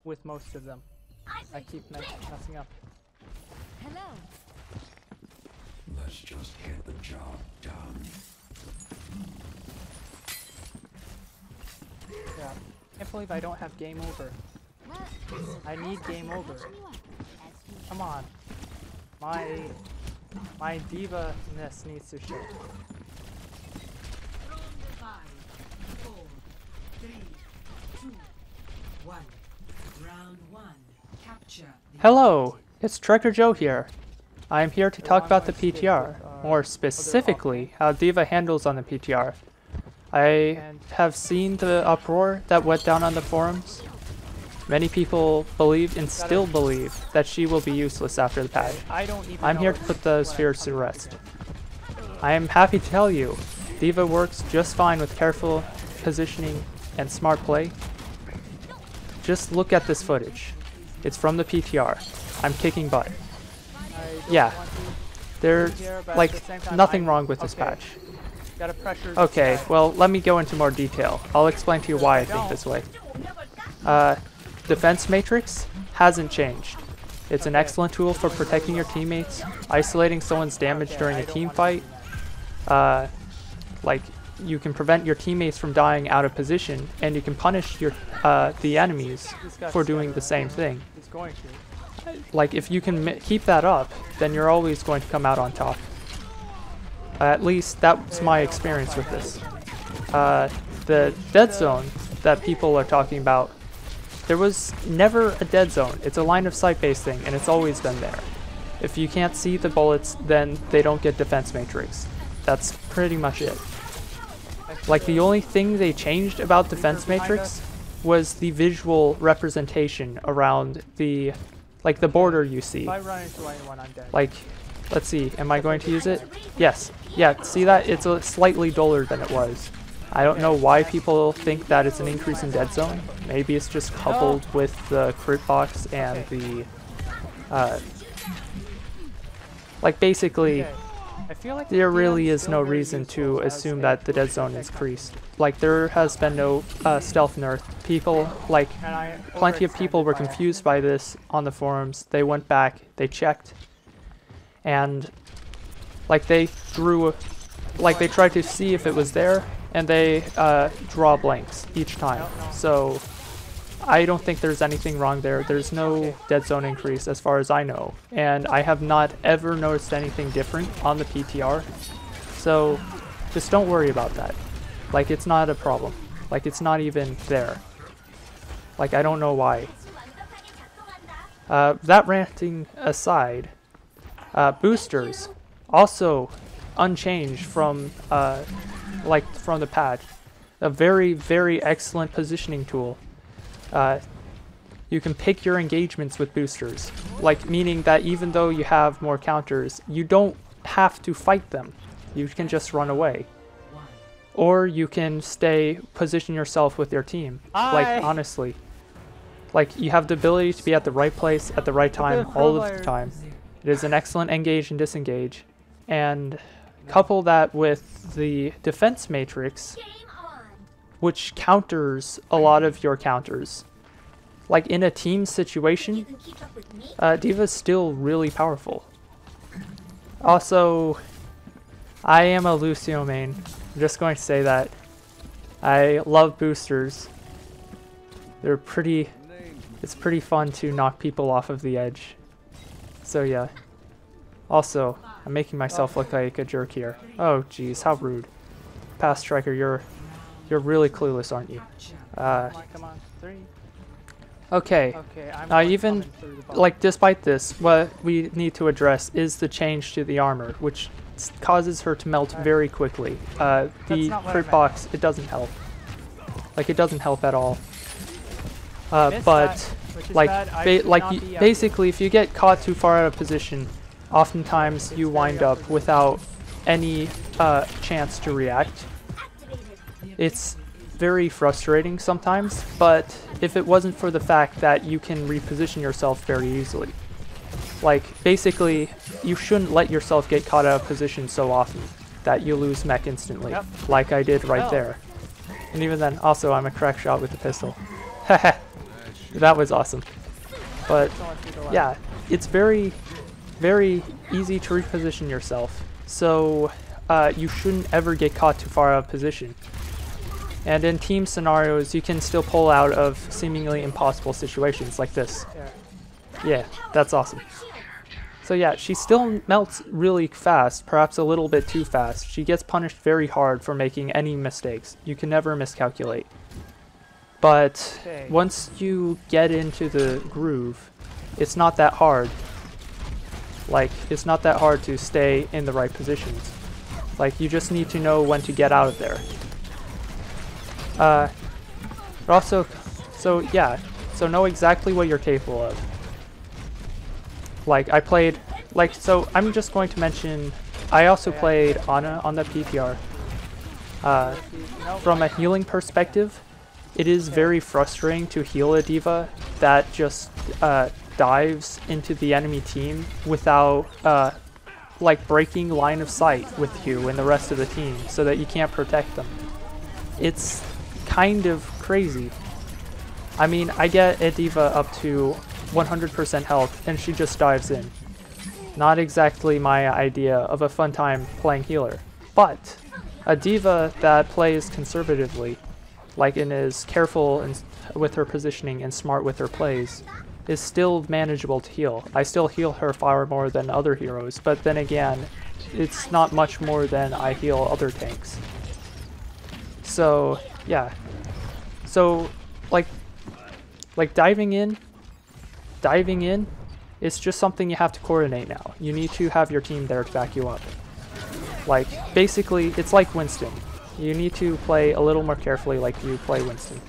with most of them. I keep messing up. Hello. Let's just get the job done. Yeah. Can't believe I don't have game over. I need game over. Come on. My D.Va-ness needs to show. 5, 4, 3, 2, 1. Round 1. Capture the Hello, it's Trekker Joe here. I am here to talk about the PTR, more specifically how D.Va handles on the PTR. I have seen the uproar that went down on the forums. Many people believe and still believe that she will be useless after the patch. I'm here to put those fears to rest. I am happy to tell you, D.Va works just fine with careful positioning and smart play. Just look at this footage. It's from the PTR. I'm kicking butt. Yeah, there's like nothing wrong with this patch. Okay, well let me go into more detail. I'll explain to you why I think this way. Defense matrix hasn't changed. It's an excellent tool for protecting your teammates, isolating someone's damage during a team fight. Like you can prevent your teammates from dying out of position, and you can punish your the enemies for doing the same thing. Like if you can keep that up, then you're always going to come out on top. At least that's my experience with this. The dead zone that people are talking about, there was never a dead zone. It's a line of sight based thing, and it's always been there. If you can't see the bullets, then they don't get defense matrix. That's pretty much it. Like the only thing they changed about defense matrix was the visual representation around the the border you see. Like, let's see, am I going to use it? Yes. Yeah, see that? It's slightly duller than it was. I don't know why people think that it's an increase in dead zone. Maybe it's just coupled with the crit box and the basically there really is no reason to assume that the dead zone is increased. Like there has been no stealth nerf. People plenty of people were confused by this on the forums. They went back, they checked, and they drew they tried to see if it was there, and they draw blanks each time. So I don't think there's anything wrong there. There's no dead zone increase as far as I know, and I have not ever noticed anything different on the PTR. So just don't worry about that. It's not a problem. It's not even there. I don't know why. That ranting aside, boosters also unchanged from from the patch. A very, very excellent positioning tool. You can pick your engagements with boosters, meaning that even though you have more counters, you don't have to fight them. You can just run away. Or you can position yourself with your team. Honestly. You have the ability to be at the right place at the right time all of the time. It is an excellent engage and disengage. And couple that with the defense matrix, which counters a lot of your counters. In a team situation, D.Va's still really powerful. Also, I am a Lucio main. I'm just going to say that. I love boosters. They're it's pretty fun to knock people off of the edge. So yeah. Also, I'm making myself look like a jerk here. Oh jeez, how rude. Past striker, you're really clueless, aren't you? Come on, 3. Okay. Even despite this, what we need to address is the change to the armor, which causes her to melt very quickly. The crit box, it doesn't help. It doesn't help at all. But basically, if you get caught too far out of position, oftentimes you wind up without any chance to react. It's very frustrating sometimes, but if it wasn't for the fact that you can reposition yourself very easily. Basically, you shouldn't let yourself get caught out of position so often that you lose mech instantly, like I did right there. And even then, also, I'm a crack shot with the pistol. That was awesome. But yeah, it's very, very easy to reposition yourself. So you shouldn't ever get caught too far out of position. And in team scenarios, you can still pull out of seemingly impossible situations like this. Yeah, that's awesome. So yeah, she still melts really fast, perhaps a little bit too fast. She gets punished very hard for making any mistakes. You can never miscalculate. But once you get into the groove, it's not that hard. Like, it's not that hard to stay in the right positions. Like, you just need to know when to get out of there. But also, so yeah, so know exactly what you're capable of. Like, I played, like, so I'm just going to mention, I also played Ana on the PTR. From a healing perspective, it is very frustrating to heal a D.Va that just dives into the enemy team without like breaking line of sight with you and the rest of the team so that you can't protect them. It's kind of crazy. I mean, I get a D.Va up to 100% health and she just dives in. Not exactly my idea of a fun time playing healer, but a D.Va that plays conservatively, like, and is careful and with her positioning and smart with her plays, is still manageable to heal. I still heal her far more than other heroes, but then again, it's not much more than I heal other tanks. So yeah, so like diving in, it's just something you have to coordinate now. You need to have your team there to back you up. Like, basically, it's like Winston. You need to play a little more carefully like you play Winston.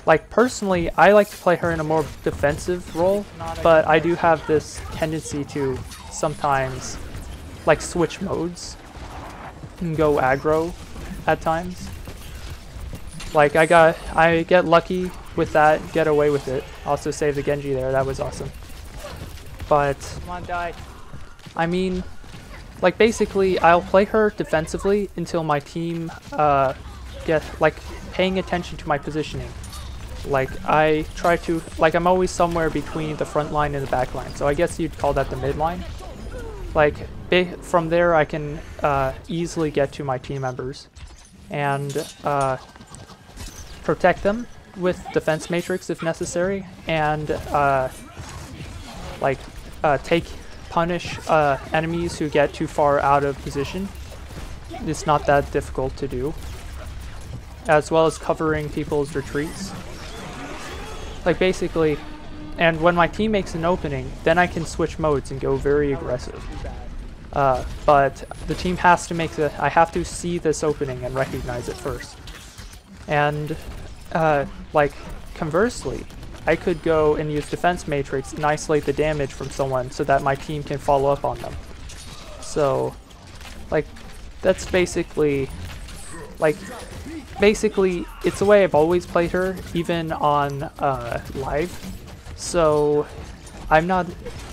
Like, personally, I like to play her in a more defensive role, but I do have this tendency to sometimes, like, switch modes and go aggro at times. Like, I get lucky with that, get away with it. Also save the Genji there, that was awesome. But, come on, die. I mean, like, basically, I'll play her defensively until my team get, like, paying attention to my positioning. Like, I try to, like, I'm always somewhere between the front line and the back line, so I guess you'd call that the mid line. Like, from there I can easily get to my team members and protect them with defense matrix if necessary, and punish enemies who get too far out of position. It's not that difficult to do, as well as covering people's retreats. Like, basically, and when my team makes an opening, then I can switch modes and go very aggressive. But the team has to make I have to see this opening and recognize it first. And like, conversely, I could go and use defense matrix and isolate the damage from someone so that my team can follow up on them. So, like, that's basically, it's the way I've always played her, even on live. So I'm not,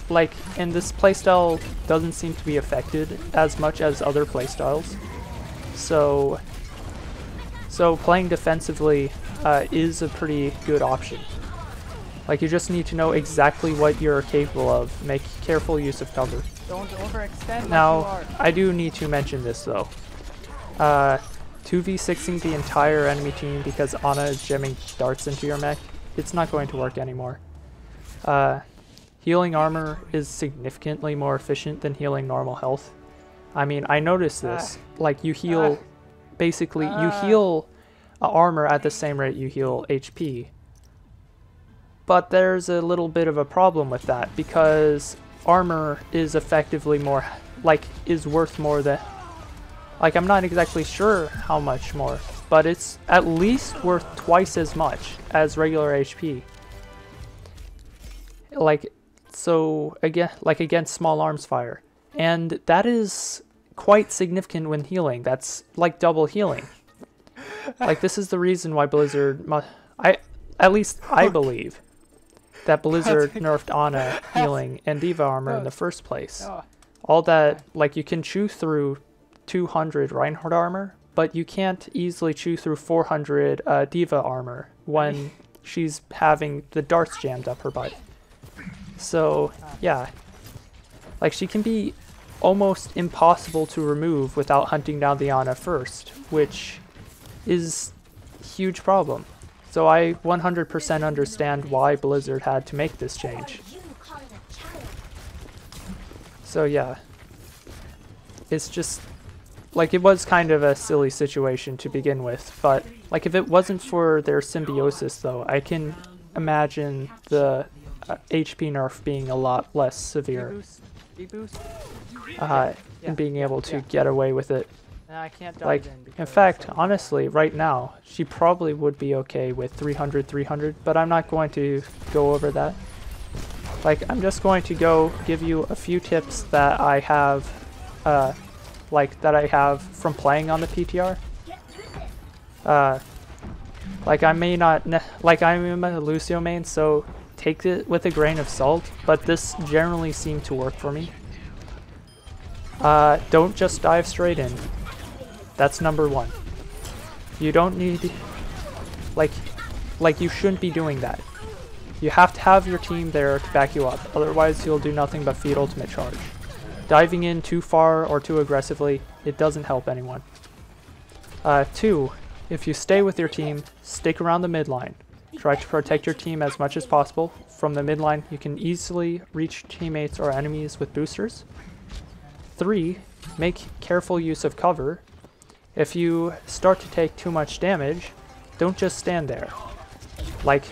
like, and this playstyle doesn't seem to be affected as much as other playstyles. So playing defensively is a pretty good option. Like, you just need to know exactly what you're capable of. Make careful use of cover. Don't overextend. Now, I do need to mention this though. 2v6ing the entire enemy team because Ana is jamming darts into your mech, it's not going to work anymore. Healing armor is significantly more efficient than healing normal health. I mean, I noticed this. Like, you heal, basically, you heal armor at the same rate you heal HP. But there's a little bit of a problem with that, because armor is effectively more, like, is worth more than, like, I'm not exactly sure how much more, but it's at least worth twice as much as regular HP. Like, so, again, like, against small arms fire. And that is quite significant when healing. That's like double healing. Like, this is the reason why Blizzard, at least I believe, that Blizzard nerfed Ana healing and D.Va armor in the first place. All that, like, you can chew through 200 Reinhardt armor, but you can't easily chew through 400 D.Va armor when she's having the darts jammed up her butt. So yeah, like she can be almost impossible to remove without hunting down the Ana first, which is a huge problem. So I 100% understand why Blizzard had to make this change. So yeah, it's just, like, it was kind of a silly situation to begin with, but like if it wasn't for their symbiosis though, I can imagine the HP nerf being a lot less severe. And being able to get away with it. Like, in fact, honestly, right now, she probably would be okay with 300, but I'm not going to go over that. Like, I'm just going to go give you a few tips that I have, from playing on the PTR. Like, I may not, I'm a Lucio main, so take it with a grain of salt, but this generally seemed to work for me. Don't just dive straight in. That's number one. You don't need, like you shouldn't be doing that. You have to have your team there to back you up, otherwise you'll do nothing but feed ultimate charge. Diving in too far or too aggressively, it doesn't help anyone. 2, if you stay with your team, stick around the midline. Try to protect your team as much as possible. From the midline, you can easily reach teammates or enemies with boosters. 3, make careful use of cover. If you start to take too much damage, don't just stand there. Like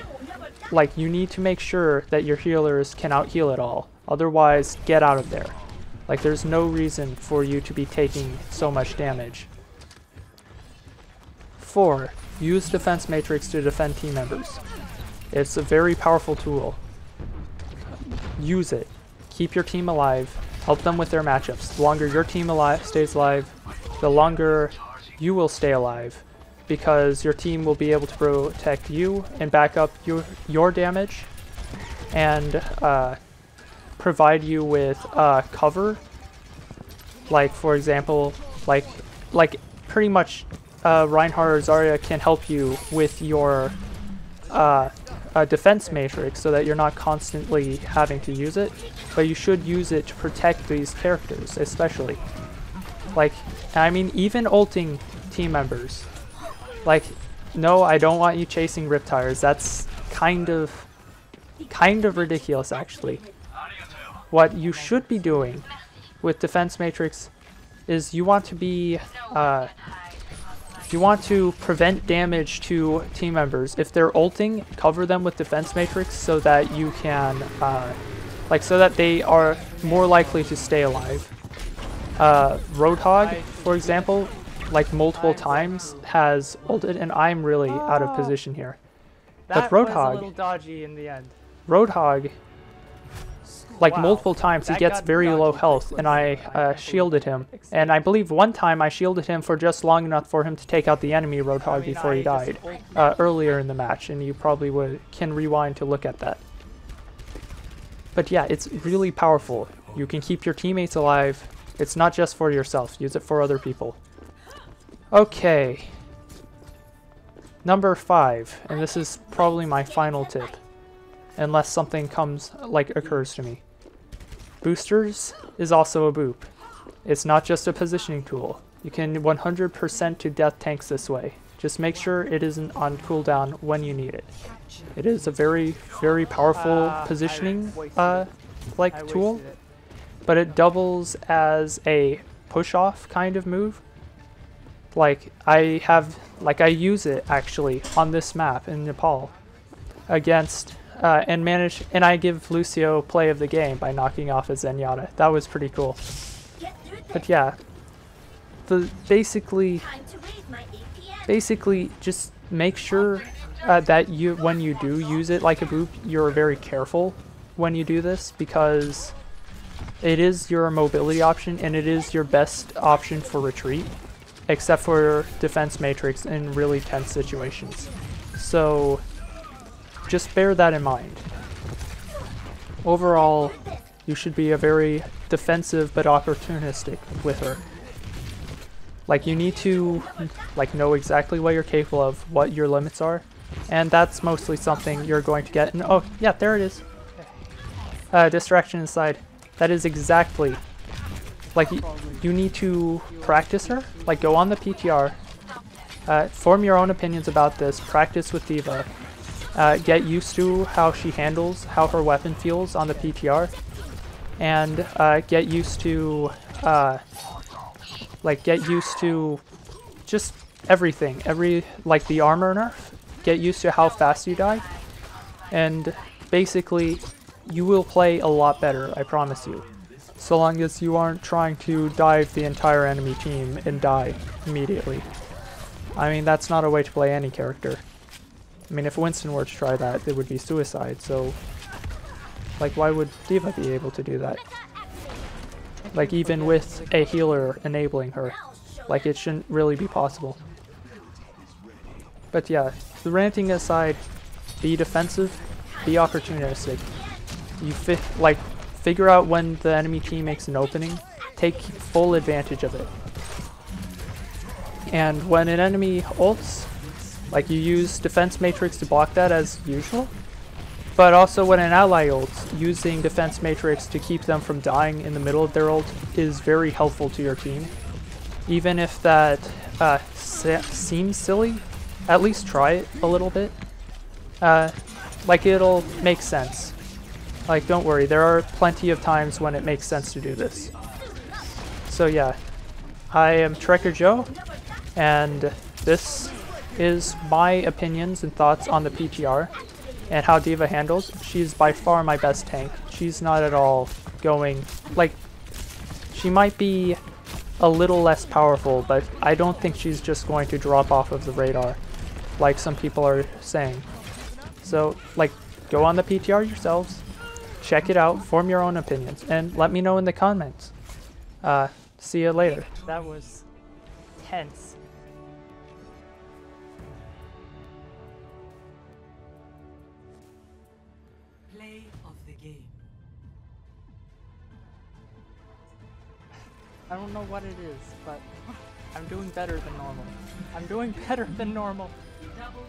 you need to make sure that your healers can out-heal it all. Otherwise, get out of there. Like, there's no reason for you to be taking so much damage. 4, use Defense Matrix to defend team members. It's a very powerful tool. Use it. Keep your team alive. Help them with their matchups. The longer your team stays alive, the longer you will stay alive, because your team will be able to protect you and back up your damage and provide you with cover. Like, for example, like pretty much Reinhardt or Zarya can help you with your defense matrix so that you're not constantly having to use it, but you should use it to protect these characters especially. Like, I mean, even ulting team members. Like, no, I don't want you chasing Riptires. That's kind of ridiculous, actually. What you should be doing with Defense Matrix is you want to be, you want to prevent damage to team members. If they're ulting, cover them with Defense Matrix so that you can, so that they are more likely to stay alive. Roadhog, for example, like multiple times has ulted, and I'm really out of position here. But That was a little dodgy in the end. Roadhog, like Wow. multiple times, he That gets got very dodgy low quick. health, and I shielded him. And I believe one time I shielded him for just long enough for him to take out the enemy Roadhog before he died, earlier in the match, and you probably can rewind to look at that. But yeah, it's really powerful. You can keep your teammates alive. It's not just for yourself. Use it for other people. Okay. Number 5, and this is probably my final tip, unless something occurs to me. Boosters is also a boop. It's not just a positioning tool. You can 100% to death tanks this way. Just make sure it isn't on cooldown when you need it. It is a very, very powerful positioning tool, but it doubles as a push-off kind of move. Like, I use it actually on this map in Nepal against and I give Lucio play of the game by knocking off a Zenyatta. That was pretty cool. But yeah, basically just make sure that when you do use it like a boop, you're very careful when you do this, because it is your mobility option and it is your best option for retreat, except for defense matrix in really tense situations. So just bear that in mind. Overall, you should be a very defensive but opportunistic with her. Like, you need to know exactly what you're capable of, what your limits are, And that's mostly something you're going to get. And oh, yeah, there it is. Distraction inside. That is exactly... Like, you need to practice her. Like, go on the PTR. Form your own opinions about this. Practice with D.Va. Get used to how she handles, how her weapon feels on the PTR. And get used to... get used to just everything. Like, the armor nerf. Get used to how fast you die. And basically, you will play a lot better, I promise you. So long as you aren't trying to dive the entire enemy team and die immediately. I mean, that's not a way to play any character. I mean, if Winston were to try that, it would be suicide, so... Like, why would D.Va be able to do that? Like, even with a healer enabling her. Like, it shouldn't really be possible. But yeah, the ranting aside, be defensive, be opportunistic. You figure out when the enemy team makes an opening, take full advantage of it. And when an enemy ults, like, you use defense matrix to block that as usual. But also when an ally ults, using defense matrix to keep them from dying in the middle of their ult is very helpful to your team. Even if that seems silly, at least try it a little bit. Like, it'll make sense. Like, don't worry, there are plenty of times when it makes sense to do this. So yeah, I am Trekker Joe, and this is my opinions and thoughts on the PTR and how D.Va handles. She's by far my best tank. She's not at all going, like, she might be a little less powerful, but I don't think she's just going to drop off of the radar, like some people are saying. So, like, go on the PTR yourselves, check it out, form your own opinions, and let me know in the comments. See you later. That was tense. Play of the game. I don't know what it is, but I'm doing better than normal. I'm doing better than normal. Double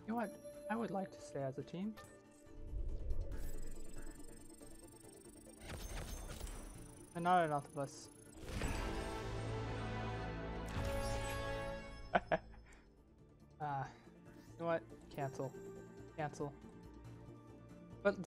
You know what? I would like to stay as a team. And not enough of us. You know what? Cancel. Cancel. But